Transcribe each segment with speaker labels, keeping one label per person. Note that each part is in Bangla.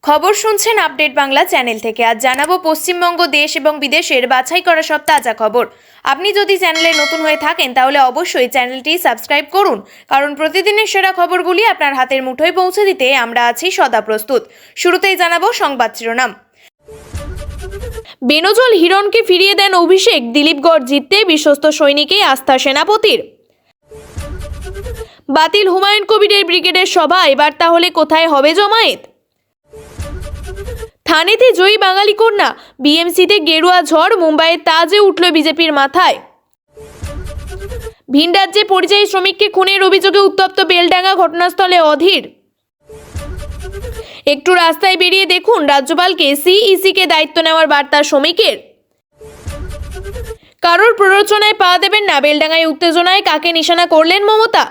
Speaker 1: খবর শুনছেন আপডেট বাংলা চ্যানেল থেকে। আজ জানাবো পশ্চিমবঙ্গ দেশ এবং বিদেশের বাছাই করা সব তাজা খবর। আপনি যদি চ্যানেলে নতুন হয়ে থাকেন তাহলে অবশ্যই চ্যানেলটি সাবস্ক্রাইব করুন, কারণ প্রতিদিনের সেরা খবরগুলি আপনার হাতের মুঠোয় পৌঁছে দিতে আমরা আছি সদা প্রস্তুত। শুরুতেই জানাবো সংবাদ শিরোনাম। বেনজল হিরণকে ফিরিয়ে দেন অভিষেক, দিলীপগড় জিততে বিশ্বস্ত সৈনিকে আস্থা সেনাপতির। বাতিল হুমায়ুন কবিরের ব্রিগেডের সভা, এবার তাহলে কোথায় হবে জমায়েত? থানেতে জয়ী বাঙালি কন্যা, বিএমসিতে গেরুয়া ঝড়, মুম্বাইয়ের তাজে উঠল বিজেপির মাথায়। ভিন রাজ্যে পরিযায়ী শ্রমিককে খুনের অভিযোগে উত্তপ্ত বেলডাঙ্গা, ঘটনাস্থলে অধীর। একটু রাস্তায় বেরিয়ে দেখুন, রাজ্যপালকে সিইসিকে দায়িত্ব নেওয়ার বার্তা শ্রমিকের। কারোর প্ররোচনায় পা দেবেন না, বেলডাঙ্গায় উত্তেজনায় কাকে নিশানা করলেন মমতা।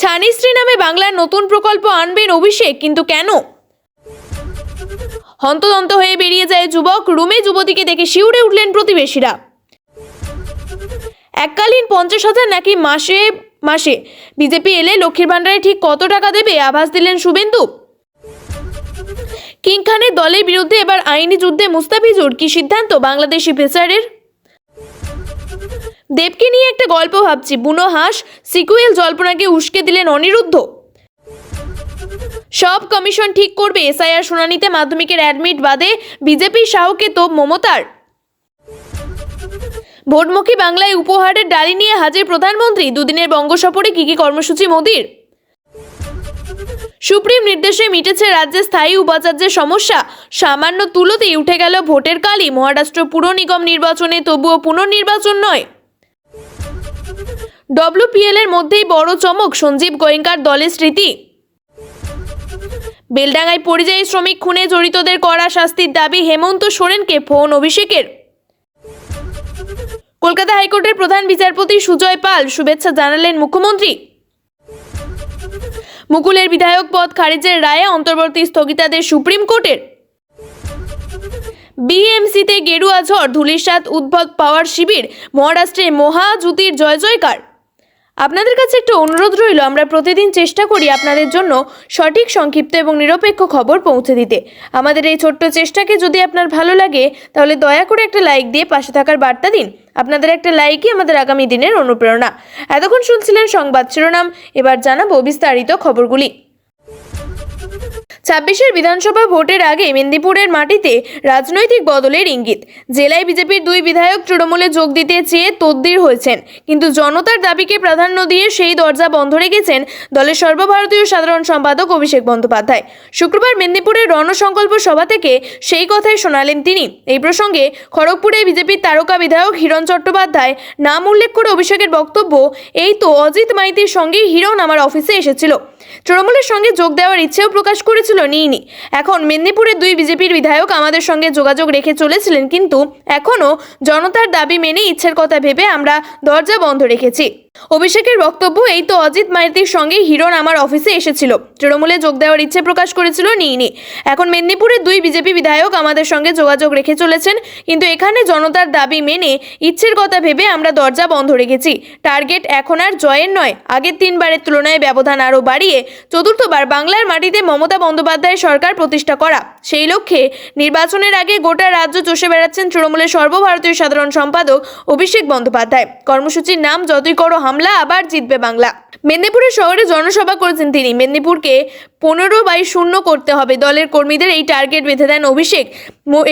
Speaker 1: ছানিশ্রী নামে বাংলার নতুন প্রকল্প আনবেন অভিষেক, কিন্তু কেন? হন্তদন্ত হয়ে বেরিয়ে যায় যুবক, রুমে যুবতীকে দেখে শিউরে উঠলেন প্রতিবেশীরা। এককালীন 50,000 নাকি মাসে মাসে? বিজেপি এলে লক্ষ্মীর ভান্ডারে ঠিক কত টাকা দেবে আভাস দিলেন শুভেন্দু। কিং খানের দলের বিরুদ্ধে এবার আইনি যুদ্ধে মুস্তাফিজুর, কি সিদ্ধান্ত বাংলাদেশি পেসারের? দেবকে নিয়ে একটা গল্প ভাবছি, বুনো হাঁস সিকুয়েল জল্পনাকে উস্কে দিলেন অনিরুদ্ধ। সব কমিশন ঠিক করবে, এসআইআর শুনানিতে মাধ্যমিকের অ্যাডমিট বাদে বিজেপির সাহকে তোপ মমতার। ভোটমুখী বাংলায় উপহারের ডালি নিয়ে হাজির প্রধানমন্ত্রী, দুদিনের বঙ্গ সফরে কি কি কর্মসূচি মোদির? সুপ্রিম নির্দেশে মিটেছে রাজ্যে স্থায়ী উপাচার্যের সমস্যা, সামান্য তুলোতেই উঠে গেল ভোটের কালি। মহারাষ্ট্র পুর নিগম নির্বাচনে তবুও পুনর্নির্বাচন নয়। ডব্লিউপিএল এর মধ্যেই বড় চমক, সঞ্জীব গোয়েঙ্কার দলের স্মৃতি। বেলডাঙ্গায় পরিযায়ী শ্রমিক খুনে জড়িতদের কড়া শাস্তির দাবি, হেমন্ত সোরেনকে ফোন অভিষেকের। কলকাতা হাইকোর্টের প্রধান বিচারপতি সুজয় পাল শুভেচ্ছা জানালেন মুখ্যমন্ত্রী। মুকুলের বিধায়ক পদ খারিজের রায়ে অন্তর্বর্তী স্থগিতাদেশ সুপ্রিম কোর্টের। বিএমসিতে গেরুয়া ঝড়, ধুলিসাৎ উদ্ভব পাওয়ার শিবির, মহারাষ্ট্রে মহাযুতির জয় জয়কার। আপনাদের কাছে একটা অনুরোধ রইল, আমরা প্রতিদিন চেষ্টা করি আপনাদের জন্য সঠিক, সংক্ষিপ্ত এবং নিরপেক্ষ খবর পৌঁছে দিতে। আমাদের এই ছোট্ট চেষ্টাকে যদি আপনার ভালো লাগে তাহলে দয়া করে একটা লাইক দিয়ে পাশে থাকার বার্তা দিন। আপনাদের একটা লাইকই আমাদের আগামী দিনের অনুপ্রেরণা। এতক্ষণ শুনছিলেন সংবাদ শিরোনাম, এবার জানাবো বিস্তারিত খবরগুলি। 26-এর বিধানসভা ভোটের আগে মেদিনীপুরের মাটিতে রাজনৈতিক বদলের ইঙ্গিত। জেলায় বিজেপির 2 বিধায়ক তৃণমূলে যোগ দিতে চেয়ে তদ্বির হয়েছেন, কিন্তু জনতার দাবিকে প্রাধান্য দিয়ে সেই দরজা বন্ধ রেখেছেন দলের সর্বভারতীয় সাধারণ সম্পাদক অভিষেক বন্দ্যোপাধ্যায়। শুক্রবার মেদিনীপুরের রণসংকল্প সভা থেকে সেই কথাই শোনালেন তিনি। এই প্রসঙ্গে খড়গপুরে বিজেপির তারকা বিধায়ক হিরণ চট্টোপাধ্যায় নাম উল্লেখ করে অভিষেকের বক্তব্য, এই তো অজিত মাইতির সঙ্গে হিরণ আমার অফিসে এসেছিল, তৃণমূলের সঙ্গে যোগ দেওয়ার ইচ্ছেও প্রকাশ করেছিল, নিইনি। এখন মেদিনীপুরের 2 বিজেপির বিধায়ক আমাদের সঙ্গে যোগাযোগ রেখে চলেছিলেন, কিন্তু এখনও জনতার দাবি মেনে ইচ্ছের কথা ভেবে আমরা দরজা বন্ধ রেখেছি। অভিষেকের বক্তব্য, এই তো অজিত মাইতির সঙ্গে হিরণ আমার অফিসে এসেছিল, তৃণমূলে যোগ দেওয়ার ইচ্ছে প্রকাশ করেছিল, নিইনি। এখন মেদিনীপুরের 2 বিজেপি বিধায়ক আমাদের সঙ্গে যোগাযোগ রেখে চলেছেন, কিন্তু এখানে জনতার দাবি মেনে ইচ্ছের কথা ভেবে আমরা দরজা বন্ধ রেখেছি। টার্গেট এখন আর জয়ের নয়, আগের 3 বারের তুলনায় ব্যবধান আরও বাড়িয়ে চতুর্থবার বাংলার মাটিতে মমতা বন্দ্যোপাধ্যায় সরকার প্রতিষ্ঠা করা। সেই লক্ষ্যে নির্বাচনের আগে গোটা রাজ্য চষে বেড়াচ্ছেন তৃণমূলের সর্বভারতীয় সাধারণ সম্পাদক অভিষেক বন্দ্যোপাধ্যায়। কর্মসূচির নাম, যতই করো হামলা, আবার জিতবে বাংলা। মেদিনীপুরের শহরে জনসভা করেছেন তিনি। মেদিনীপুরকে 15/0 করতে হবে, দলের কর্মীদের এই টার্গেট বেঁধে দেন অভিষেক।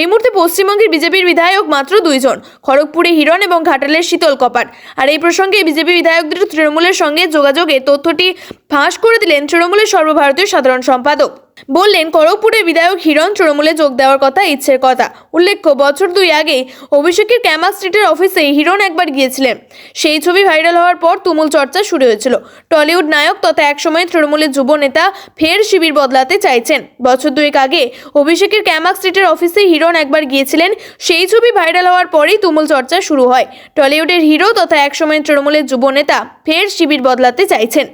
Speaker 1: এই মুহূর্তে পশ্চিমবঙ্গের বিজেপির বিধায়ক মাত্র 2 জন, খড়গপুরে হিরণ এবং ঘাটালের শীতল কপাট। আর এই প্রসঙ্গে বিজেপি বিধায়কদের তৃণমূলের সঙ্গে যোগাযোগে তথ্যটি ফাঁস করে দিলেন তৃণমূলের সর্বভারতীয় সাধারণ সম্পাদক। বললেন, খড়গপুরের বিধায়ক হিরণ তৃণমূলে যোগ দেওয়ার কথা, ইচ্ছের কথা। উল্লেখ্য, বছর 2 আগেই অভিষেকের ক্যামাক স্ট্রিটের অফিসে হিরণ একবার গিয়েছিলেন। সেই ছবি ভাইরাল হওয়ার পর তুমুল চর্চা শুরু হয়েছিল। টলিউড নায়ক তথা একসময় তৃণমূলের যুব নেতা ফের শিবির বদলাতে চাইছেন। বছর 2 আগে অভিষেকের ক্যামাক স্ট্রিটের অফিসে হিরণ একবার গিয়েছিলেন। সেই ছবি ভাইরাল হওয়ার পরেই তুমুল চর্চা শুরু হয়। টলিউডের হিরো তথা একসময় তৃণমূলের যুব নেতা ফের শিবির বদলাতে চাইছেন।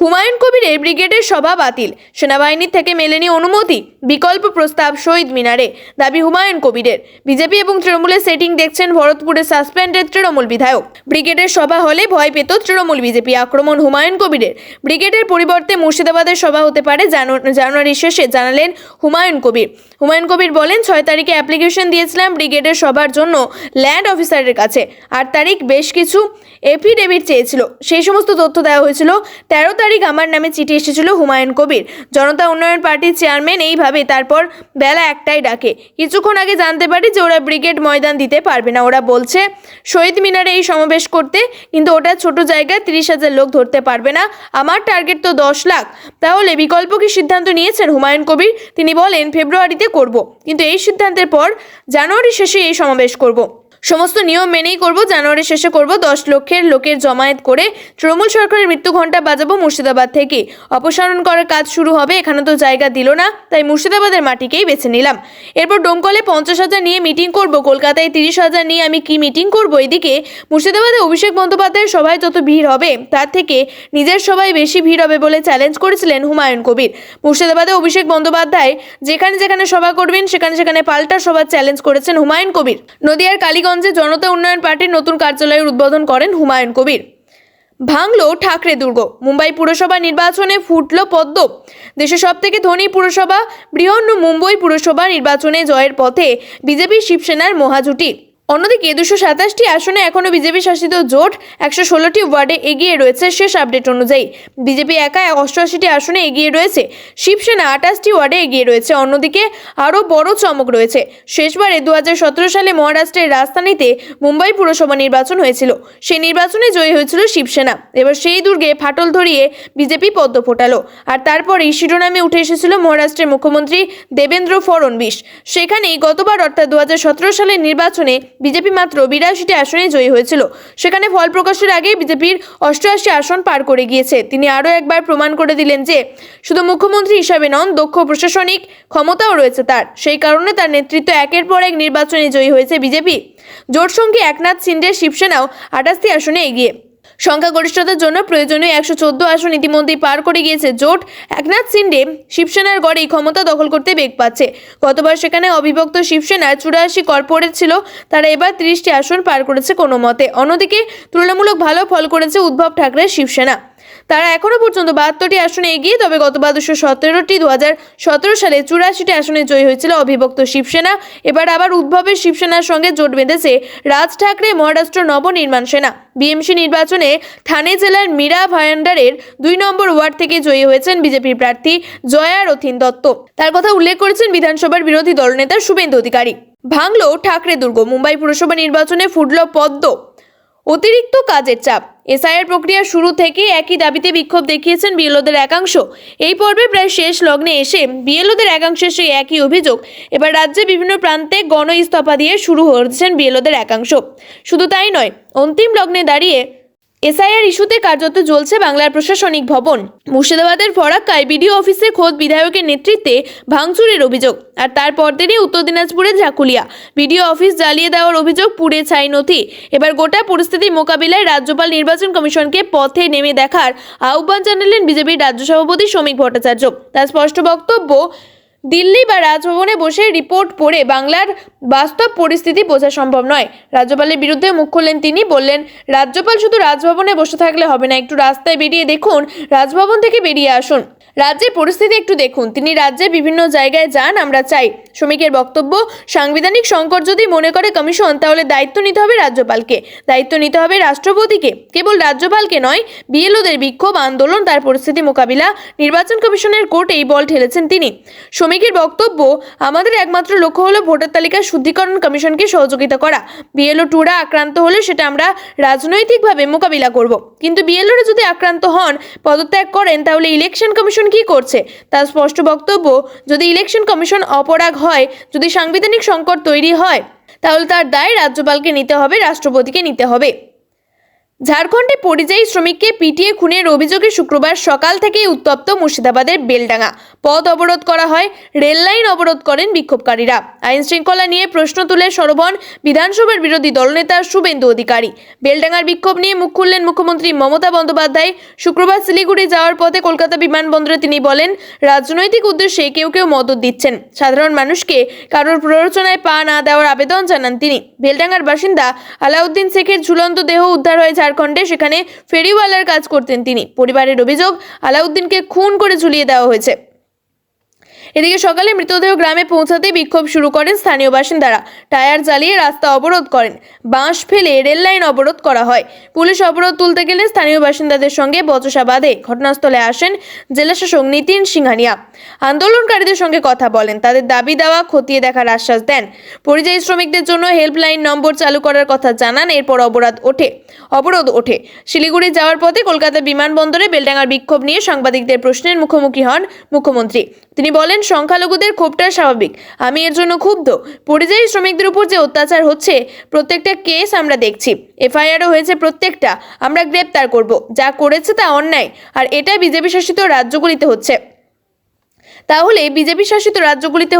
Speaker 1: হুমায়ুন কবিরের ব্রিগেডের সভা বাতিল, সেনাবাহিনীর থেকে মেলেনি অনুমতি, বিকল্প প্রস্তাব শহীদ মিনারে, দাবি হুমায়ুন কবিরের। বিজেপি এবং তৃণমূলের সেটিং দেখছেন ভরতপুরে সাসপেন্ডেড তৃণমূল বিধায়ক। ব্রিগেডের সভা হলে ভয় পেত তৃণমূল বিজেপি, আক্রমণ হুমায়ুন কবিরের। ব্রিগেডের পরিবর্তে মুর্শিদাবাদের সভা হতে পারে জানুয়ারি শেষে, জানালেন হুমায়ুন কবির। হুমায়ুন কবির বলেন, 6 তারিখে অ্যাপ্লিকেশন দিয়েছিলাম ব্রিগেডের সভার জন্য ল্যান্ড অফিসারের কাছে। 8 তারিখ বেশ কিছু এফিডেভিট চেয়েছিল, সেই সমস্ত তথ্য দেওয়া হয়েছিল। 13 তারিখ আমার নামে চিঠি এসেছিল হুমায়ুন কবির। জনতা উন্নয়ন পার্টির চেয়ারম্যান এইভাবে তারপর বেলা 1টায় ডাকে। কিছুক্ষণ আগে জানতে পারি যে ওরা ব্রিগেড ময়দান দিতে পারবে না। ওরা বলছে শহীদ মিনারে এই সমাবেশ করতে, কিন্তু ওটা ছোট জায়গায় 30,000 লোক ধরতে পারবে না। আমার টার্গেট তো 10 লাখ। তাহলে বিকল্প কি সিদ্ধান্ত নিয়েছেন হুমায়ুন কবির? তিনি বলেন, ফেব্রুয়ারিতে করব, কিন্তু এই সিদ্ধান্তের পর জানুয়ারি শেষে এই সমাবেশ করব। সমস্ত নিয়ম মেনেই করব, জানুয়ারি শেষে করব। 10 লক্ষের লোকের জমায়েত করে তৃণমূল সরকারের মৃত্যু ঘণ্টা বাজাবো মুর্শিদাবাদ থেকে। অপসারণ করার কাজ শুরু হবে, এখানে তো জায়গা দিল না, তাই মুর্শিদাবাদের মাটিকেই বেছে নিলাম। এরপর ডোমকলে 50,000 নিয়ে মিটিং করব, কলকাতায় 30,000 নিয়ে আমি কি মিটিং করব? এদিকে মুর্শিদাবাদে অভিষেক বন্দ্যোপাধ্যায়ের সভায় যত ভিড় হবে তার থেকে নিজের সভায় বেশি ভিড় হবে বলে চ্যালেঞ্জ করেছিলেন হুমায়ুন কবির। মুর্শিদাবাদে অভিষেক বন্দ্যোপাধ্যায় যেখানে যেখানে সভা করবেন সেখানে সেখানে পাল্টা সভার চ্যালেঞ্জ করেছেন হুমায়ুন কবির। নদিয়ার কালীগঞ্জে জনতা উন্নয়ন পার্টির নতুন কার্যালয়ের উদ্বোধন করেন হুমায়ুন কবির। ভাঙলো ঠাকরে দুর্গ, মুম্বাই পুরসভা নির্বাচনে ফুটল পদ্ম। দেশের সবথেকে ধনী পুরসভা বৃহৎ মুম্বাই পুরসভা নির্বাচনে জয়ের পথে বিজেপি শিবসেনার মহাজুটি। অন্যদিকে 227টি আসনে এখনও বিজেপি শাসিত জোট 116টি ওয়ার্ডে এগিয়ে রয়েছে। শেষ আপডেট অনুযায়ী বিজেপি একা 88টি আসনে এগিয়ে রয়েছে, শিবসেনা 28টি ওয়ার্ডে এগিয়ে রয়েছে। অন্যদিকে আরও বড় চমক রয়েছে। শেষবারে 2017 সালে মহারাষ্ট্রের রাজধানীতে মুম্বাই পুরসভা নির্বাচন হয়েছিল, সেই নির্বাচনে জয়ী হয়েছিল শিবসেনা। এবার সেই দুর্গে ফাটল ধরিয়ে বিজেপি পদ্ম ফোটালো, আর তারপরেই শিরোনামে উঠে এসেছিল মহারাষ্ট্রের মুখ্যমন্ত্রী দেবেন্দ্র ফডনবিস। সেখানেই গতবার অর্থাৎ 2017 সালের নির্বাচনে বিজেপি মাত্র 82টি আসনে জয়ী হয়েছিল। সেখানে ফল প্রকাশের আগেই বিজেপির 88 আসন পার করে গিয়েছে। তিনি আরও একবার প্রমাণ করে দিলেন যে শুধু মুখ্যমন্ত্রী হিসাবে নন, দক্ষ প্রশাসনিক ক্ষমতাও রয়েছে তার। সেই কারণে তার নেতৃত্বে একের পর এক নির্বাচনে জয়ী হয়েছে বিজেপি। জোটসঙ্গী একনাথ শিন্ডের শিবসেনাও 28টি আসনে এগিয়ে। সংখ্যাগরিষ্ঠতার জন্য প্রয়োজনীয় 114 আসন ইতিমধ্যেই পার করে গিয়েছে জোট। একনাথ শিন্ডে শিবসেনার গড়েই ক্ষমতা দখল করতে বেগ পাচ্ছে। গতবার সেখানে অবিভক্ত শিবসেনার 84 কর্পোরেট ছিল, তারা এবার 30টি আসন পার করেছে কোনো মতে। অন্যদিকে তুলনামূলক ভালো ফল করেছে উদ্ধব ঠাকরের শিবসেনা, তারা এখনো পর্যন্ত 72টি আসনে এগিয়ে। তবে গতবার 217টি 2017 সালে 84টি আসনে জয়ী হয়েছিল অবিভক্ত শিবসেনা। এবার আবার উদ্ভবের শিবসেনার সঙ্গে জোট বেঁধেছে রাজ ঠাকরে মহারাষ্ট্র নবনির্মাণ সেনা। বিএমসি নির্বাচনে ঠানে জেলার মীরা ভায়ান্ডারের 2 নম্বর ওয়ার্ড থেকে জয়ী হয়েছেন বিজেপির প্রার্থী জয়া রথিন দত্ত। তার কথা উল্লেখ করেছেন বিধানসভার বিরোধী দলনেতা শুভেন্দু অধিকারী। ভাঙলো ঠাকরে দুর্গ, মুম্বাই পুরসভা নির্বাচনে ফুটল পদ্ম। অতিরিক্ত কাজের চাপ, এসআইআর প্রক্রিয়া শুরু থেকে একই দাবিতে বিক্ষোভ দেখিয়েছেন বিএলওদের একাংশ। এই পর্বে প্রায় শেষ লগ্নে এসে বিএলওদের একাংশের সেই একই অভিযোগ। এবার রাজ্যে বিভিন্ন প্রান্তে গণ ইস্তফা দিয়ে শুরু হয়েছেন বিএলওদের একাংশ। শুধু তাই নয়, অন্তিম লগ্নে দাঁড়িয়ে এসআইআর ইস্যুতে কার্যত জ্বলছে বাংলার প্রশাসনিক ভবন। মুর্শিদাবাদের ফরাক্কায় বিডিও অফিসে খোদ বিধায়কের নেতৃত্বে ভাঙচুরের অভিযোগ, আর তারপর দিনই উত্তর দিনাজপুরের ঝাকুলিয়া বিডিও অফিস জ্বালিয়ে দেওয়ার অভিযোগ, পুড়ে ছাই নথি। এবার গোটা পরিস্থিতি মোকাবিলায় রাজ্যপাল নির্বাচন কমিশনকে পথে নেমে দেখার আহ্বান জানালেন বিজেপির রাজ্য সভাপতি শ্রমিক ভট্টাচার্য। তার স্পষ্ট বক্তব্য, দিল্লি বা রাজভবনে বসে রিপোর্ট পড়ে বাংলার বাস্তব পরিস্থিতি বোঝা সম্ভব নয়। রাজ্যপালের বিরুদ্ধে মুখ খুললেন তিনি, বললেন, রাজ্যপাল শুধু রাজভবনে বসে থাকলে হবে না, একটু রাস্তায় বেরিয়ে দেখুন, রাজভবন থেকে বেরিয়ে আসুন, রাজ্যের পরিস্থিতি একটু দেখুন। তিনি রাজ্যের বিভিন্ন জায়গায় যান, আমরা চাই। শ্রমিকের বক্তব্য, সাংবিধানিক সংকট যদি মনে করে কমিশন, তাহলে দায়িত্ব নিতে হবে রাজ্যপালকে, দায়িত্ব নিতে হবে রাষ্ট্রপতিকে, কেবল রাজ্যপালকে নয়। বিএলওদের বিক্ষোভ আন্দোলন, তার পরিস্থিতি মোকাবিলা, নির্বাচন কমিশনের কোর্টেই বল ঠেলেছেন তিনি। শ্রমিকের বক্তব্য, আমাদের একমাত্র লক্ষ্য হলো ভোটার তালিকা শুদ্ধিকরণ কমিশনকে সহযোগিতা করা। বিএলও টুরা আক্রান্ত হলে সেটা আমরা রাজনৈতিকভাবে মোকাবিলা করব, কিন্তু বিএলওরা যদি আক্রান্ত হন, পদত্যাগ করেন, তাহলে ইলেকশন কমিশন কি করছে? তার স্পষ্ট বক্তব্য, যদি ইলেকশন কমিশন অপরাগ হয়, যদি সাংবিধানিক সংকট তৈরি হয়, তাহলে তার দায় রাজ্যপালকে নিতে হবে, রাষ্ট্রপতিকে নিতে হবে। ঝাড়খণ্ডে পরিযায়ী শ্রমিককে পিটিয়ে খুনের অভিযোগে শুক্রবার সকাল থেকেই উত্তপ্ত মুর্শিদাবাদের বেলডাঙ্গা। পথ অবরোধ করা হয়, রেল লাইন অবরোধ করেন বিক্ষোভকারীরা। আইন শৃঙ্খলা নিয়ে প্রশ্ন তুলে সরব হন বিধানসভার বিরোধী দলনেতা শুভেন্দু অধিকারী। বেলডাঙ্গার বিক্ষোভ নিয়ে মুখ খুললেন মুখ্যমন্ত্রী মমতা বন্দ্যোপাধ্যায়। শুক্রবার শিলিগুড়ি যাওয়ার পথে কলকাতা বিমানবন্দরে তিনি বলেন, রাজনৈতিক উদ্দেশ্যে কেউ কেউ মদত দিচ্ছেন। সাধারণ মানুষকে কারোর প্ররোচনায় পা না দেওয়ার আবেদন জানান তিনি। বেলডাঙ্গার বাসিন্দা আলাউদ্দিন শেখের ঝুলন্ত দেহ উদ্ধার হয়ে ঝাড়খণ্ডে, সেখানে ফেরিওয়ালার কাজ করতেন তিনি। পরিবারের অভিযোগ, আলাউদ্দিনকে খুন করে ঝুলিয়ে দেওয়া হয়েছে। এদিকে সকালে মৃতদেহ গ্রামে পৌঁছাতে বিক্ষোভ শুরু করেন স্থানীয় বাসিন্দারা। টায়ার জ্বালিয়ে রাস্তা অবরোধ করেন, বাঁশ ফেলে রেল লাইন অবরোধ করা হয়। পুলিশ অবরোধ তুলতে গেলে স্থানীয় বাসিন্দাদের সঙ্গে বচসা বাঁধে। ঘটনাস্থলে আসেন জেলাশাসক নিতিন সিংহানিয়া। আন্দোলনকারীদের সঙ্গে কথা বলেন, তাদের দাবি দেওয়া খতিয়ে দেখার আশ্বাস দেন। পরিযায়ী শ্রমিকদের জন্য হেল্পলাইন নম্বর চালু করার কথা জানান। এরপর অবরোধ ওঠে। শিলিগুড়ি যাওয়ার পথে কলকাতা বিমানবন্দরে বেলডাঙ্গার বিক্ষোভ নিয়ে সাংবাদিকদের প্রশ্নের মুখোমুখি হন মুখ্যমন্ত্রী। তিনি বলেন, সংখ্যালঘুদের ক্ষোভটা স্বাভাবিক, আমি এর জন্য ক্ষুব্ধ। পরিযায়ী শ্রমিকদের উপর যে অত্যাচার হচ্ছে, প্রত্যেকটা কেস আমরা দেখছি, এফআইআরও হয়েছে প্রত্যেকটা, আমরা গ্রেপ্তার করব। যা করেছে তা অন্যায়, আর এটা বিজেপি শাসিত রাজ্যগুলিতে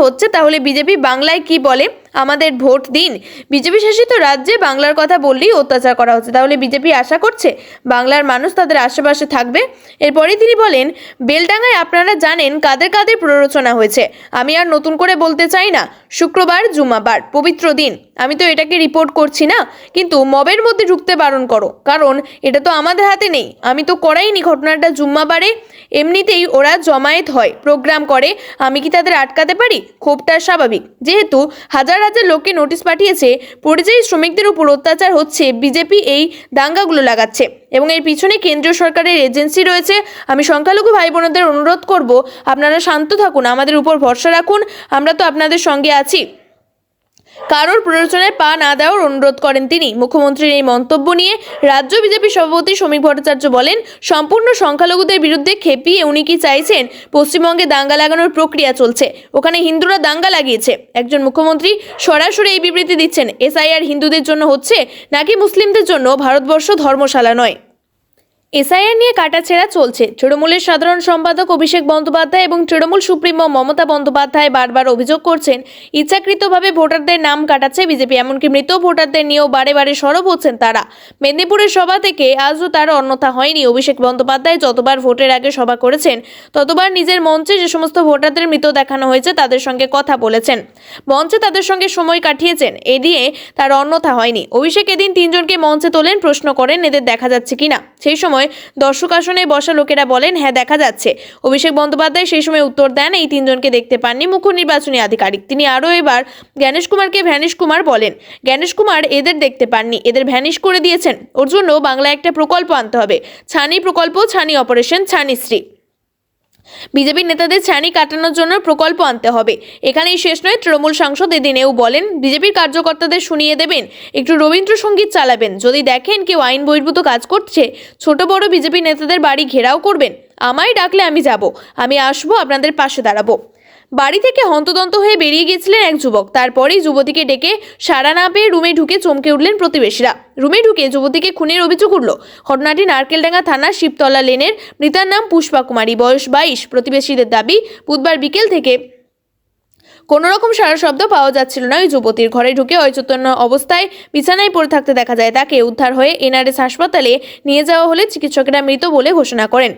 Speaker 1: হচ্ছে। তাহলে বিজেপি বাংলায় কি বলে? আমাদের ভোট দিন। বিজেপি শাসিত রাজ্যে বাংলার কথা বললেই অত্যাচার করা হচ্ছে, তাহলে বিজেপি আশা করছে বাংলার মানুষ তাদের আশেপাশে থাকবে? এরপরে তিনি বলেন, বেলডাঙ্গায় আপনারা জানেন কাদের কাদের প্ররোচনা হয়েছে, আমি আর নতুন করে বলতে চাই না। শুক্রবার জুম্মাবার পবিত্র দিন, আমি তো এটাকে রিপোর্ট করছি না, কিন্তু মবের মধ্যে ঢুকতে বারণ করো, কারণ এটা তো আমাদের হাতে নেই। আমি তো করাইনি ঘটনাটা জুম্মাবারে, এমনিতেই ওরা জমায়েত হয়, প্রোগ্রাম করে, আমি কি তাদের আটকাতে পারি? ক্ষোভটা স্বাভাবিক, যেহেতু হাজার হাজার লোককে নোটিশ পাঠিয়েছে, পরিযায়ী শ্রমিকদের উপর অত্যাচার হচ্ছে, বিজেপি এই দাঙ্গাগুলো লাগাচ্ছে এবং এর পিছনে কেন্দ্রীয় সরকারের এজেন্সি রয়েছে। আমি সংখ্যালঘু ভাই বোনদের অনুরোধ করব, আপনারা শান্ত থাকুন, আমাদের উপর ভরসা রাখুন, আমরা তো আপনাদের সঙ্গে আছি। কারোর প্ররোচনায় পা না দেওয়ার অনুরোধ করেন তিনি। মুখ্যমন্ত্রীর এই মন্তব্য নিয়ে রাজ্য বিজেপি সভাপতি শ্রমিক ভট্টাচার্য বলেন, সম্পূর্ণ সংখ্যালঘুদের বিরুদ্ধে খেপিয়ে উনি কি চাইছেন? পশ্চিমবঙ্গে দাঙ্গা লাগানোর প্রক্রিয়া চলছে, ওখানে হিন্দুরা দাঙ্গা লাগিয়েছে। একজন মুখ্যমন্ত্রী সরাসরি এই বিবৃতি দিচ্ছেন, এসআইআর হিন্দুদের জন্য হচ্ছে নাকি মুসলিমদের জন্য? ভারতবর্ষ ধর্মশালা নয়। এসআইআর নিয়ে কাটাছেঁড়া চলছে। তৃণমূলের সাধারণ সম্পাদক অভিষেক বন্দ্যোপাধ্যায় এবং তৃণমূল সুপ্রিমো মমতা বন্দ্যোপাধ্যায় বারবার অভিযোগ করছেন, ইচ্ছাকৃতভাবে ভোটারদের নাম কাটাচ্ছে বিজেপি। এমনকি মৃত ভোটারদের নিয়েও বারে বারে সরব হচ্ছেন তারা। মেদিনীপুরের সভা থেকে আজও তার অন্যথা হয়নি। অভিষেক বন্দ্যোপাধ্যায় যতবার ভোটের আগে সভা করেছেন, ততবার নিজের মঞ্চে যে সমস্ত ভোটারদের মৃত দেখানো হয়েছে তাদের সঙ্গে কথা বলেছেন, মঞ্চে তাদের সঙ্গে সময় কাটিয়েছেন। এ নিয়ে তার অন্যথা হয়নি। অভিষেক এদিন তিনজনকে মঞ্চে তোলেন, প্রশ্ন করেন এদের দেখা যাচ্ছে কিনা। সেই সময় দর্শক আসনে বসা লোকেরা বলেন, হ্যাঁ দেখা যাচ্ছে। অভিষেক বন্দ্যোপাধ্যায় সেই সময় উত্তর দেন, এই তিনজনকে দেখতে পাননি মুখ্য নির্বাচনী আধিকারিক। তিনি আরও এবার জ্ঞানেশ কুমারকে ভ্যানিশ কুমার বলেন। জ্ঞানেশ কুমার এদের দেখতে পাননি, এদের ভ্যানিশ করে দিয়েছেন। ওর জন্য বাংলায় একটা প্রকল্প আনতে হবে, ছানি প্রকল্প, ছানি অপারেশন, ছানিশ্রী। বিজেপির নেতাদের ছানি কাটানোর জন্য প্রকল্প আনতে হবে। এখানেই শেষ নয়, তৃণমূল সাংসদ এদিনেও বলেন, বিজেপির কার্যকর্তাদের শুনিয়ে দেবেন, একটু রবীন্দ্রসঙ্গীত চালাবেন। যদি দেখেন কেউ আইন বহির্ভূত কাজ করছে, ছোট বড় বিজেপি নেতাদের বাড়ি ঘেরাও করবেন। আমায় ডাকলে আমি যাব, আমি আসবো, আপনাদের পাশে দাঁড়াবো। বাড়ি থেকে হন্তদন্ত হয়ে বেরিয়ে গিয়েছিলেন এক যুবক। তারপরেই যুবতীকে ডেকে সাড়া না পেয়ে রুমে ঢুকে চমকে উঠলেন প্রতিবেশীরা। রুমে ঢুকে যুবতীকে খুনের অভিযোগ উঠল। ঘটনাটি নারকেলডাঙ্গা থানার শিবতলা লেনের। মৃতার নাম পুষ্পা কুমারী, বয়স 22। প্রতিবেশীদের দাবি, বুধবার বিকেল থেকে কোনো রকম সারা শব্দ পাওয়া যাচ্ছিল না ওই যুবতীর। ঘরে ঢুকে অচেতন অবস্থায় বিছানায় পড়ে থাকতে দেখা যায় তাকে। উদ্ধার হয়ে এনআরএস হাসপাতালে নিয়ে যাওয়া হলে চিকিৎসকেরা মৃত বলে ঘোষণা করেন।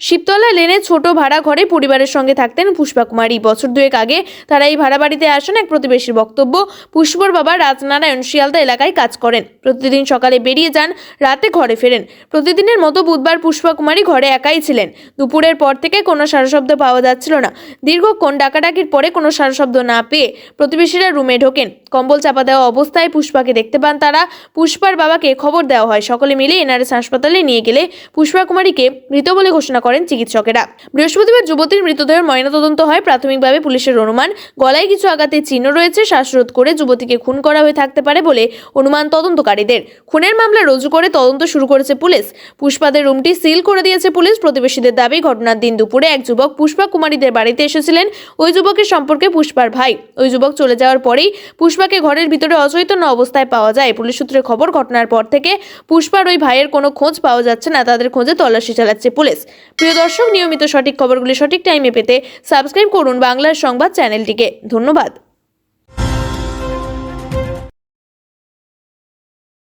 Speaker 1: শিবতলা লেনে ছোট ভাড়া ঘরে পরিবারের সঙ্গে থাকতেন পুষ্পা কুমারী। বছর দুয়েক আগে তারা এই ভাড়া বাড়িতে আসেন। এক প্রতিবেশীর বক্তব্য, পুষ্পর বাবা রাজনারায়ণ শিয়ালদা এলাকায় কাজ করেন। প্রতিদিন সকালে বেরিয়ে যান, রাতে ঘরে ফেরেন। প্রতিদিনের মতো বুধবার পুষ্পা কুমারী ঘরে একাই ছিলেন। দুপুরের পর থেকে কোনো সারা শব্দ পাওয়া যাচ্ছিল না। দীর্ঘক্ষণ ডাকাডাকির পরে কোনো সারা শব্দ না পেয়ে প্রতিবেশীরা রুমে ঢোকেন। কম্বল চাপা দেওয়া অবস্থায় পুষ্পাকে দেখতে পান তারা। পুষ্পার বাবাকে খবর দেওয়া হয়। সকলে মিলে এনআরএস হাসপাতালে নিয়ে গেলে পুষ্পা কুমারীকে মৃত বলে ঘোষণা করেন চিকিৎসকেরা। বৃহস্পতিবার যুবতীর মৃতদেহের ময়নাতদন্ত হয়। প্রাথমিকভাবে পুলিশের অনুমান, গলায় কিছু আঘাতের চিহ্ন রয়েছে। শ্বাসরোধ করে যুবতীকে খুন করা হয়ে থাকতে পারে বলে অনুমান তদন্তকারীদের। খুনের মামলা রুজু করে তদন্ত শুরু করেছে পুলিশ। পুষ্পাদের রুমটি সিল করে দিয়েছে পুলিশ। প্রতিবেশীদের দাবি, ঘটনার দিন দুপুরে এক যুবক পুষ্পা কুমারীদের বাড়িতে এসেছিলেন। ওই যুবকের সম্পর্কে পুষ্পার পুষ্পার ভাই। ওই যুবক চলে যাওয়ার পরেই পুষ্পাকে ঘরের ভিতরে অচৈতন্য অবস্থায় পাওয়া যায়। পুলিশ সূত্রে খবর, ঘটনার পর থেকে পুষ্পার ওই ভাইয়ের কোনো খোঁজ পাওয়া যাচ্ছে না। তাদের খোঁজে তল্লাশি চালাচ্ছে পুলিশ। প্রিয় দর্শক, নিয়মিত সঠিক খবরগুলি সঠিক টাইমে পেতে সাবস্ক্রাইব করুন বাংলার সংবাদ চ্যানেলটিকে। ধন্যবাদ।